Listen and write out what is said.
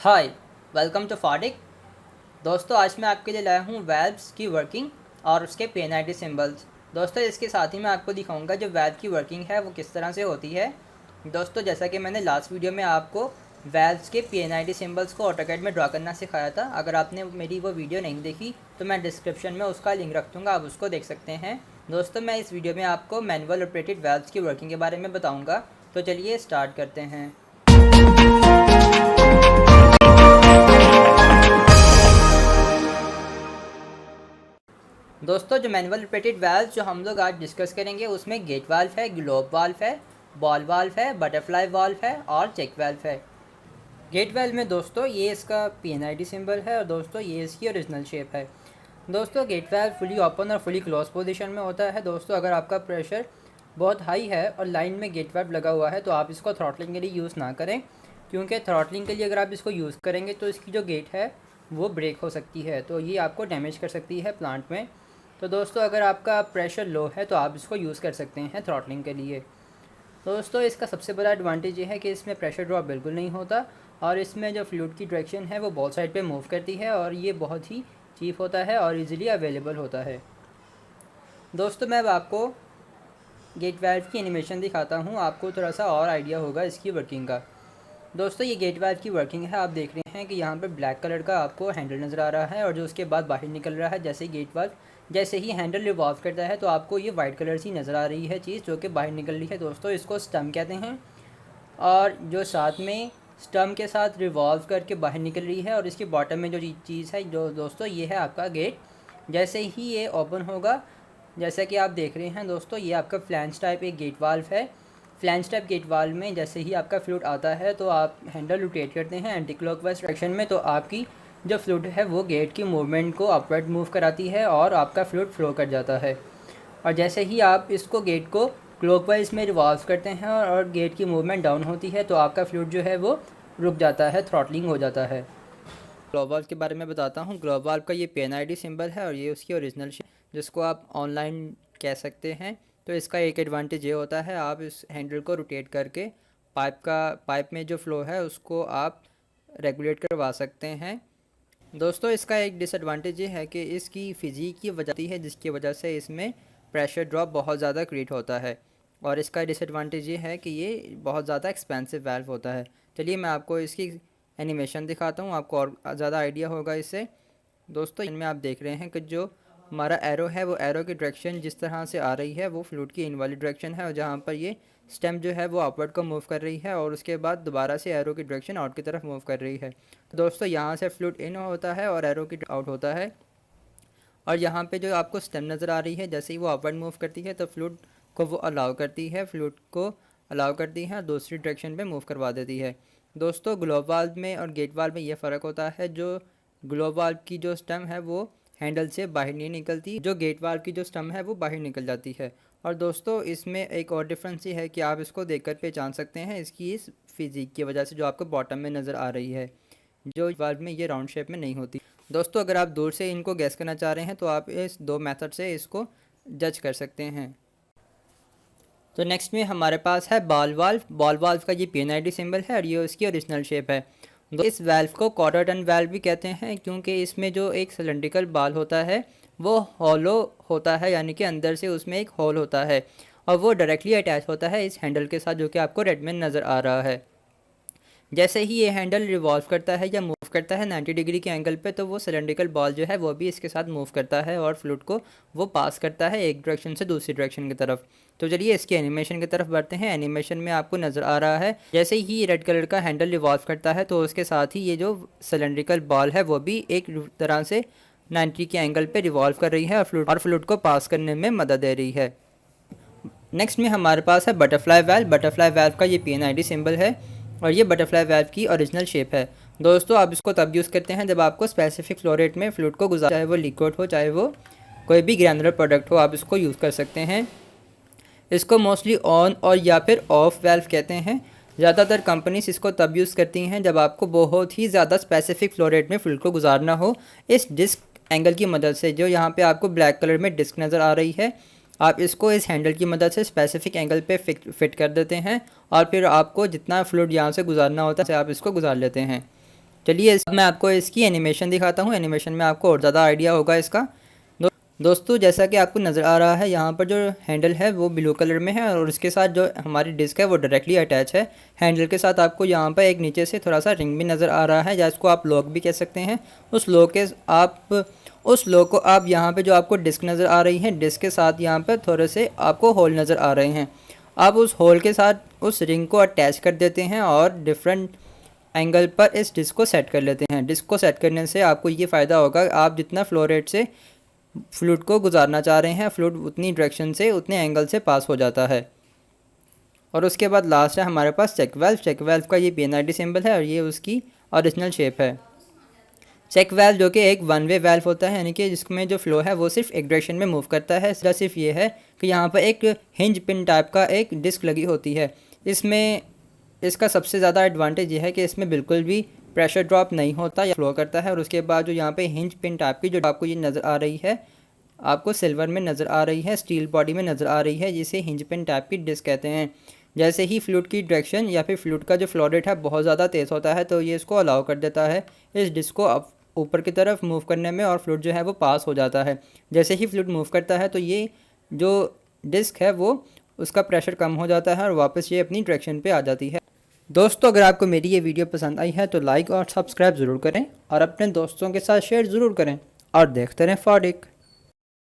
Hi, welcome to फाडिक। दोस्तों आज मैं आपके लिए लाया हूँ वेल्व्स की वर्किंग और उसके PNID सिंबल्स। दोस्तों इसके साथ ही मैं आपको दिखाऊंगा जो वेल्व की वर्किंग है वो किस तरह से होती है। दोस्तों जैसा कि मैंने लास्ट वीडियो में आपको वेल्व्स के PNID सिंबल्स को ऑटोकैड में ड्रा करना सिखाया था। अगर आपने मेरी वो वीडियो नहीं देखी तो मैं डिस्क्रिप्शन में उसका लिंक रख दूँगा, आप उसको देख सकते हैं। दोस्तों मैं इस वीडियो में आपको मैनुअल ऑपरेटेड वेल्व्स की वर्किंग के बारे में बताऊँगा, तो चलिए स्टार्ट करते हैं। दोस्तों जो मैनुअल ऑपरेटेड वाल्व जो हम लोग आज डिस्कस करेंगे उसमें गेट वाल्व है, ग्लोब वाल्व है, बॉल वाल्व है, बटरफ्लाई वाल्व है और चेक वाल्व है। गेट वाल्व में दोस्तों ये इसका PNID सिंबल है और दोस्तों ये इसकी ओरिजिनल शेप है। दोस्तों गेट वाल्व फुली ओपन और फुली क्लोज पोजीशन में होता है। दोस्तों अगर आपका प्रेशर बहुत हाई है और लाइन में गेट वाल्व लगा हुआ है तो आप इसको थ्रॉटलिंग के लिए यूज़ ना करें, क्योंकि थ्रॉटलिंग के लिए अगर आप इसको यूज़ करेंगे तो इसकी जो गेट है वो ब्रेक हो सकती है, तो ये आपको डैमेज कर सकती है प्लांट में। तो दोस्तों अगर आपका प्रेशर लो है तो आप इसको यूज़ कर सकते हैं थ्रॉटलिंग के लिए। दोस्तों इसका सबसे बड़ा एडवांटेज ये है कि इसमें प्रेशर ड्रॉप बिल्कुल नहीं होता और इसमें जो फ्लूइड की डायरेक्शन है वो बॉल साइड पे मूव करती है और ये बहुत ही चीप होता है और इजीली अवेलेबल होता है। दोस्तों मैं अब आपको गेट वाल्व की एनिमेशन दिखाता हूँ, आपको थोड़ा सा और आइडिया होगा इसकी वर्किंग का। दोस्तों ये गेट वाल्व की वर्किंग है। आप देख रहे हैं कि यहाँ पर ब्लैक कलर का आपको हैंडल नज़र आ रहा है और जो उसके बाद बाहर निकल रहा है। जैसे गेट वाल्व जैसे ही हैंडल रिवॉल्व करता है तो आपको ये वाइट कलर सी नज़र आ रही है चीज़ जो कि बाहर निकल रही है। दोस्तों इसको स्टम कहते हैं और जो साथ में स्टम के साथ रिवॉल्व करके बाहर निकल रही है और इसके बॉटम में जो चीज़ है जो दोस्तों ये है आपका गेट। जैसे ही ये ओपन होगा, जैसा कि आप देख रहे हैं दोस्तों, ये आपका फ्लैंज टाइप एक गेट वाल्व है। फ्लैंज टाइप गेट वाल्व में जैसे ही आपका फ्लूइड आता है तो आप हैंडल रोटेट करते हैं एंटी क्लॉकवाइज डायरेक्शन में, तो आपकी जो फ्लूइड है वो गेट की मूवमेंट को अपवर्ड मूव कराती है और आपका फ्लूइड फ्लो कर जाता है। और जैसे ही आप इसको गेट को क्लॉकवाइज में रिवॉल्व करते हैं और गेट की मूवमेंट डाउन होती है तो आपका फ्लूइड जो है वो रुक जाता है, थ्रॉटलिंग हो जाता है। ग्लोब वाल्व के बारे में बताता हूँ। ग्लोब वाल्व का ये PNID सिंबल है और ये उसकी ओरिजिनल जिसको आप ऑनलाइन कह सकते हैं। तो इसका एक एडवांटेज ये होता है, आप इस हैंडल को रोटेट करके पाइप में जो फ़्लो है उसको आप रेगुलेट करवा सकते हैं। दोस्तों इसका एक डिसएडवांटेज ये है कि इसकी फ़िज़िक की वजह है जिसकी वजह से इसमें प्रेशर ड्रॉप बहुत ज़्यादा क्रिएट होता है और इसका डिसएडवांटेज ये है कि ये बहुत ज़्यादा एक्सपेंसिव वाल्व होता है। चलिए मैं आपको इसकी एनिमेशन दिखाता हूँ, आपको और ज़्यादा आइडिया होगा इससे। दोस्तों इनमें आप देख रहे हैं कि जो हमारा एरो है वो एरो की डायरेक्शन जिस तरह से आ रही है वो फ्लूइड की इन वाली डायरेक्शन है और जहाँ पर ये स्टेम जो है वो अपवर्ड को मूव कर रही है और उसके बाद दोबारा से एरो की डायरेक्शन आउट की तरफ मूव कर रही है। तो दोस्तों यहाँ से फ्लूइड इन होता है और एरो की आउट होता है और यहाँ पे जो आपको स्टेम नज़र आ रही है जैसे ही वो अपवर्ड मूव करती है तो फ्लूइड को वो अलाउ करती है, फ्लूइड को अलाउ करती है और दूसरी डायरेक्शन पे मूव करवा देती है। दोस्तों ग्लोब वाल्व में और गेट वाल्व में ये फ़र्क होता है, जो ग्लोब वाल्व की जो स्टेम है वो हैंडल से बाहर नहीं निकलती, जो गेट वाल्व की जो स्टेम है वो बाहर निकल जाती है। और दोस्तों इसमें एक और डिफरेंस ये है कि आप इसको देखकर पहचान सकते हैं इसकी इस फिजिक की वजह से जो आपको बॉटम में नज़र आ रही है, जो वाल्व में ये राउंड शेप में नहीं होती। दोस्तों अगर आप दूर से इनको गैस करना चाह रहे हैं तो आप इस दो मेथड से इसको जज कर सकते हैं। तो नेक्स्ट में हमारे पास है बॉल वाल्व। बॉल वाल्व का ये PNID सिंबल है और ये उसकी ओरिजिनल शेप है। इस वाल्व को क्वार्टर टर्न वाल्व भी कहते हैं क्योंकि इसमें जो एक सिलेंड्रिकल बॉल होता है वो हॉलो होता है, यानी कि अंदर से उसमें एक होल होता है और वो डायरेक्टली अटैच होता है इस हैंडल के साथ जो कि आपको रेड में नज़र आ रहा है। जैसे ही ये हैंडल रिवॉल्व करता है या मूव करता है 90 डिग्री के एंगल पे तो वो सिलेंड्रिकल बॉल जो है वो भी इसके साथ मूव करता है और फ्लूइड को वो पास करता है एक डायरेक्शन से दूसरी डायरेक्शन की तरफ। तो चलिए इसकी एनिमेशन की तरफ बढ़ते हैं। एनिमेशन में आपको नज़र आ रहा है जैसे ही रेड कलर का हैंडल रिवॉल्व करता है तो उसके साथ ही ये जो सिलेंड्रिकल बॉल है वो भी एक तरह से 90 के एंगल पे रिवॉल्व कर रही है और फ्लूइड को पास करने में मदद दे रही है। नेक्स्ट में हमारे पास है बटरफ्लाई वाल्व। बटरफ्लाई वाल्व का ये PNID सिंबल है और ये बटरफ्लाई वाल्व की ओरिजिनल शेप है। दोस्तों आप इसको तब यूज़ करते हैं जब आपको स्पेसिफिक फ्लो रेट में फ्लूइड को गुजार, चाहे वो लिक्विड हो चाहे वो कोई भी ग्रैनुलर प्रोडक्ट हो, आप इसको यूज़ कर सकते हैं। इसको मोस्टली ऑन और या फिर ऑफ वाल्व कहते हैं। ज़्यादातर कंपनीज इसको तब यूज़ करती हैं जब आपको बहुत ही ज़्यादा स्पेसिफिक फ्लो रेट में फ्लूइड को गुजारना हो। इस डिस्क एंगल की मदद से, जो यहाँ पे आपको ब्लैक कलर में डिस्क नज़र आ रही है, आप इसको इस हैंडल की मदद से स्पेसिफिक एंगल पे फिट कर देते हैं और फिर आपको जितना फ्लूइड यहाँ से गुजारना होता है आप इसको गुजार लेते हैं। चलिए मैं आपको इसकी एनिमेशन दिखाता हूँ। एनिमेशन में आपको और ज़्यादा आइडिया होगा इसका। दोस्तों जैसा कि आपको नज़र आ रहा है, यहाँ पर जो हैंडल है वो ब्लू कलर में है और उसके साथ जो हमारी डिस्क है वो डायरेक्टली अटैच है। हैंडल के साथ आपको यहाँ पर एक नीचे से थोड़ा सा रिंग भी नज़र आ रहा है, जिसको आप लॉक भी कह सकते हैं। उस लॉक को आप यहाँ पे जो आपको डिस्क नज़र आ रही है, डिस्क के साथ यहाँ पर थोड़े से आपको होल नज़र आ रहे हैं। आप उस होल के साथ उस रिंग को अटैच कर देते हैं और डिफरेंट एंगल पर इस डिस्क को सेट कर लेते हैं। डिस्क को सेट करने से आपको ये फ़ायदा होगा, आप जितना फ्लो रेट से फ्लूइड को गुजारना चाह रहे हैं, फ्लूइड उतनी डायरेक्शन से उतने एंगल से पास हो जाता है। और उसके बाद लास्ट है हमारे पास चेक वेल्व। चेक वेल्व का ये PNID सिंबल है और ये उसकी ओरिजिनल शेप है। चेक वेल्व जो कि एक वन वे वेल्व होता है, यानी कि जिसमें जो फ्लो है वो सिर्फ एक डायरेक्शन में मूव करता है। सिर्फ ये है कि यहाँ पर एक हिंज पिन टाइप का एक डिस्क लगी होती है। इसमें इसका सबसे ज़्यादा एडवांटेज ये है कि इसमें बिल्कुल भी प्रेशर ड्रॉप नहीं होता या फ्लो करता है। और उसके बाद जो यहाँ पे हिंज पिन टाइप की जो आपको ये नज़र आ रही है, आपको सिल्वर में नज़र आ रही है, स्टील बॉडी में नज़र आ रही है, जिसे हिंज पिन टाइप की डिस्क कहते हैं। जैसे ही फ्लूइड की डायरेक्शन या फिर फ्लूइड का जो फ्लो रेट है बहुत ज़्यादा तेज़ होता है, तो ये इसको अलाउ कर देता है इस डिस्क को अब ऊपर की तरफ मूव करने में, और फ्लूइड जो है वो पास हो जाता है। जैसे ही फ्लूइड मूव करता है तो ये जो डिस्क है वो उसका प्रेशर कम हो जाता है और वापस ये अपनी डायरेक्शन पे आ जाती है। दोस्तों अगर आपको मेरी ये वीडियो पसंद आई है तो लाइक और सब्सक्राइब ज़रूर करें और अपने दोस्तों के साथ शेयर ज़रूर करें और देखते रहें फॉडिक।